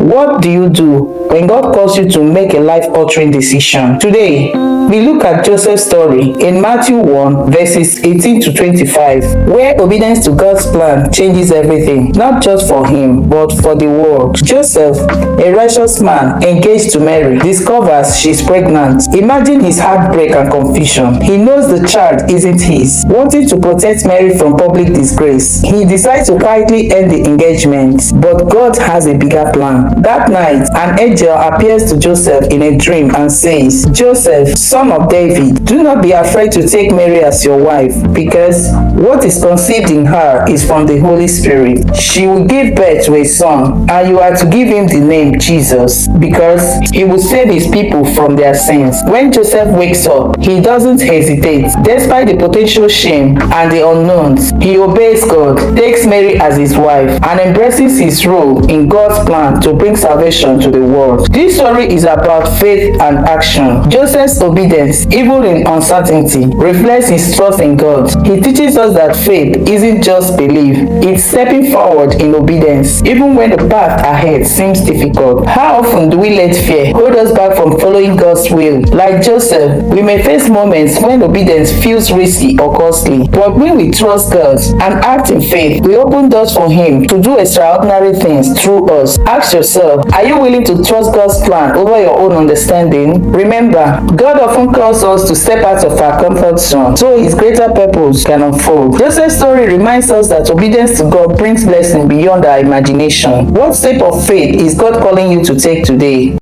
What do you do when God calls you to make a life-altering decision? Today, we look at Joseph's story in Matthew 1, verses 18 to 25, where obedience to God's plan changes everything, not just for him, but for the world. Joseph, a righteous man engaged to Mary, discovers she's pregnant. Imagine his heartbreak and confusion. He knows the child isn't his. Wanting to protect Mary from public disgrace, he decides to quietly end the engagement, but God has a bigger plan. That night, an angel appears to Joseph in a dream and says, "Joseph, son of David, do not be afraid to take Mary as your wife, because what is conceived in her is from the Holy Spirit. She will give birth to a son, and you are to give him the name Jesus, because he will save his people from their sins." When Joseph wakes up, he doesn't hesitate. Despite the potential shame and the unknowns, he obeys God, takes Mary as his wife, and embraces his role in God's plan to bring salvation to the world. This story is about faith and action. Joseph's obedience, even in uncertainty, reflects his trust in God. He teaches us that faith isn't just belief, it's stepping forward in obedience, even when the path ahead seems difficult. How often do we let fear hold us back from following God's will? Like Joseph, we may face moments when obedience feels risky or costly, but when we trust God and act in faith, we open doors for him to do extraordinary things through us. Ask yourself, are you willing to trust God's plan over your own understanding? Remember, God often calls us to step out of our comfort zone so his greater purpose can unfold. Joseph's story reminds us that obedience to God brings blessing beyond our imagination. What step of faith is God calling you to take today?